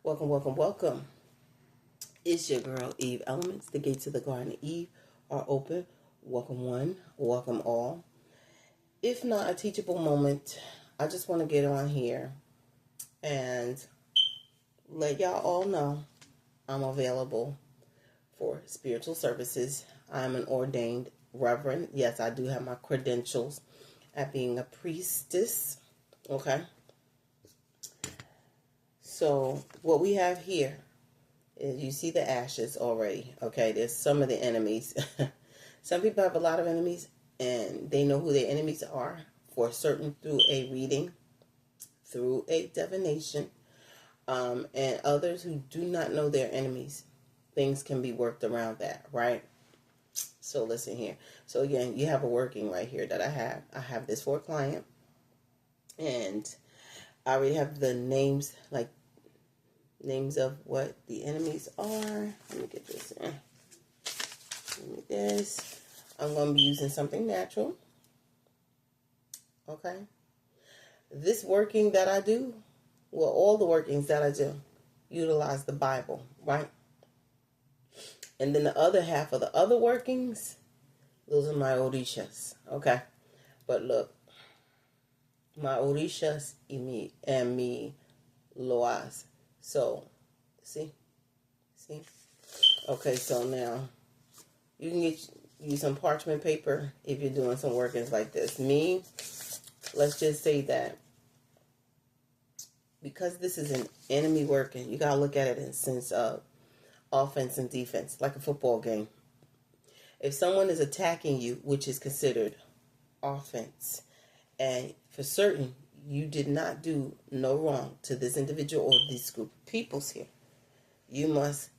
Welcome, welcome, welcome. It's your girl, Eve Elements. The gates of the Garden of Eve are open. Welcome one, welcome all. If not a teachable moment, I just want to get on here and let y'all all know I'm available for spiritual services. I'm an ordained reverend. Yes, I do have my credentials at being a priestess. Okay. So what we have here is you see the ashes already. Okay, there's some of the enemies. Some people have a lot of enemies and they know who their enemies are for certain through a reading, through a divination, and others who do not know their enemies. Things can be worked around that, right? So listen here. So again, you have a working right here that I have. I have this for a client and I already have the names, like names of what the enemies are. Let me get this in. Give me this. I'm going to be using something natural. Okay. This working that I do, well, all the workings that I do, utilize the Bible, right? And then the other half of the other workings, those are my orishas. Okay. But look, my orishas and me loas. So, see? Okay, so now you can use some parchment paper if you're doing some workings like this. Me, let's just say that because this is an enemy working, you got to look at it in the sense of offense and defense, like a football game. If someone is attacking you, which is considered offense, and for certain you did not do no wrong to this individual or this group of peoples here, you must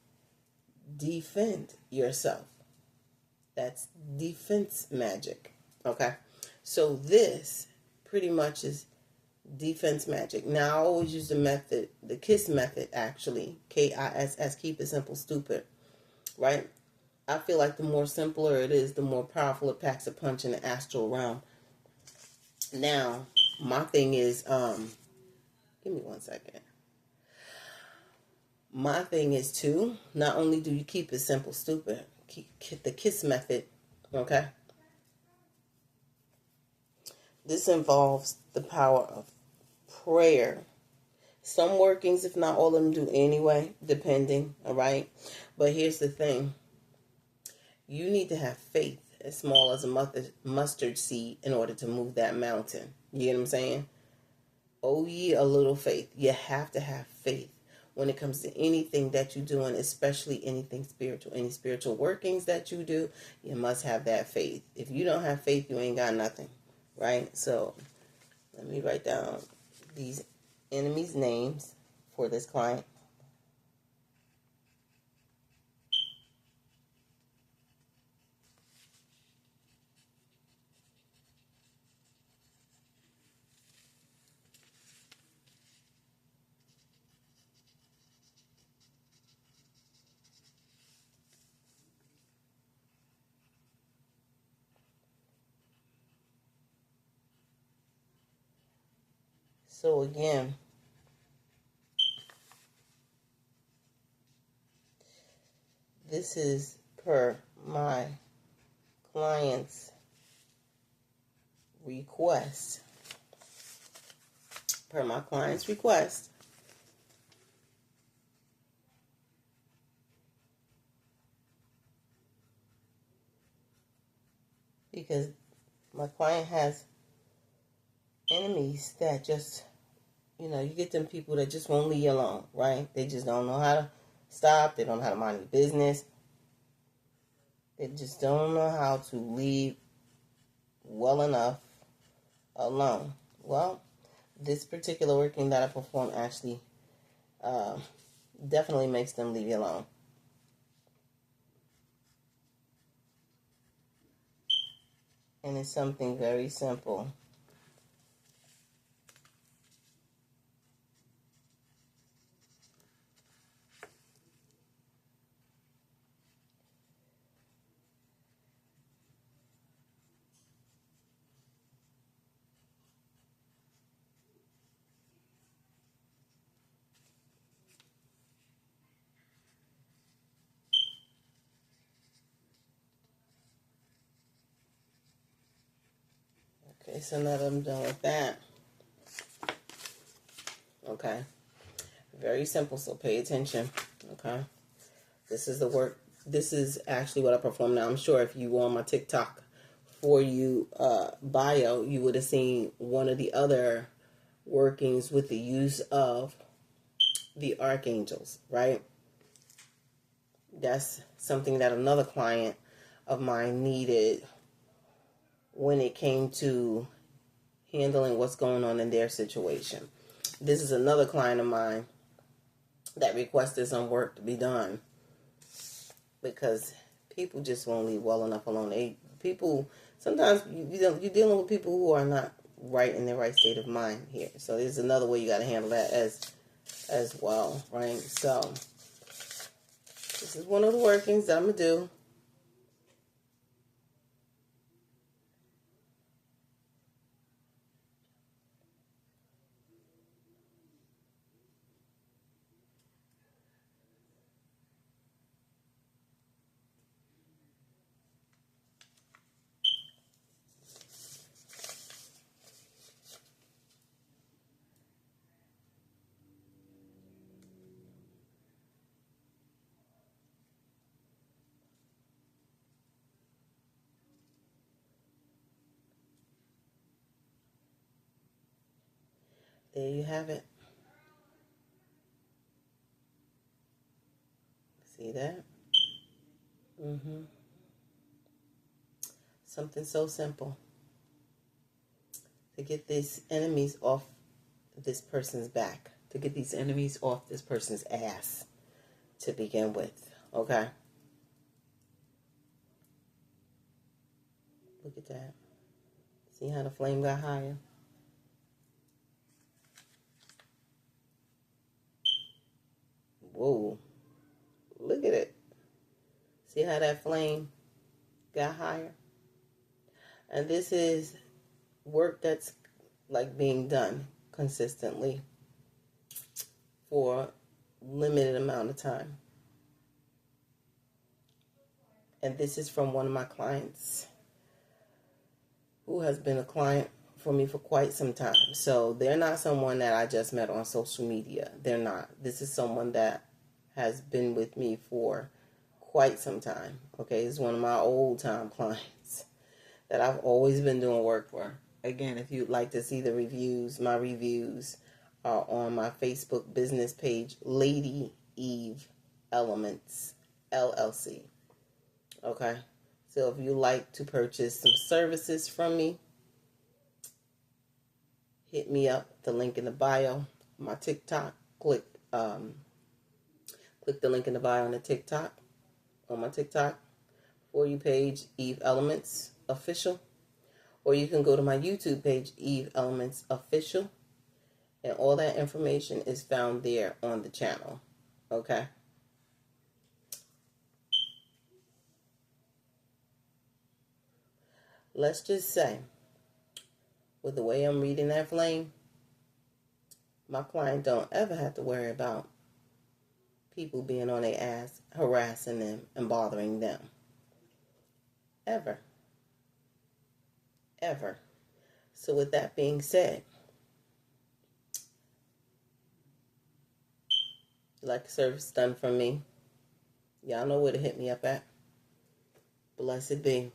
defend yourself. That's defense magic. Okay. So this pretty much is defense magic. Now I always use the method, the KISS method actually. KISS, keep it simple, stupid. Right? I feel like the more simpler it is, the more powerful it packs a punch in the astral realm. Now, my thing is, give me 1 second. My thing is too, not only do you keep it simple, stupid, keep the KISS method, okay? This involves the power of prayer. Some workings, if not all of them, do anyway, depending, all right? But here's the thing. You need to have faith as small as a mustard seed in order to move that mountain. You get what I'm saying? Oh, ye a little faith. You have to have faith when it comes to anything that you're doing, especially anything spiritual. Any spiritual workings that you do, you must have that faith. If you don't have faith, you ain't got nothing, right? So let me write down these enemies' names for this client. So again, this is per my client's request. Per my client's request. Because my client has enemies that just, you get them people that just won't leave you alone, right? They just don't know how to stop. They don't know how to mind your business. They just don't know how to leave well enough alone. Well, this particular working that I perform actually definitely makes them leave you alone. And it's something very simple. Okay, so now that I'm done with that, okay, very simple, so pay attention, okay? This is the work, this is actually what I perform now. I'm sure if you were on my TikTok For You bio, you would have seen one of the other workings with the use of the archangels, right? That's something that another client of mine needed when it came to handling what's going on in their situation. This is another client of mine that requested some work to be done because people just won't leave well enough alone. People sometimes you're dealing with people who are not right in their right state of mind here. So there's another way you got to handle that as well, right? So this is one of the workings that I'm gonna do. There you have it. See that? Something so simple to get these enemies off this person's back, to get these enemies off this person's ass to begin with. Okay? Look at that. See how the flame got higher? Whoa. Look at it. See how that flame got higher? And this is work that's like being done consistently for a limited amount of time. And this is from one of my clients who has been a client for me for quite some time. So they're not someone that I just met on social media. They're not. This is someone that has been with me for quite some time. Okay, it's one of my old time clients that I've always been doing work for. Again, if you'd like to see the reviews, my reviews are on my Facebook business page, Lady Eve Elements LLC. Okay, so if you like to purchase some services from me, hit me up. The link in the bio. My TikTok. Click the link in the bio on the TikTok. On my TikTok For You page, Eve Elements Official. Or you can go to my YouTube page, Eve Elements Official. And all that information is found there on the channel. Okay? Let's just say, with the way I'm reading that flame, my client don't ever have to worry about people being on their ass, harassing them and bothering them. Ever. Ever. So with that being said, like service done from me, y'all know where to hit me up at. Blessed be.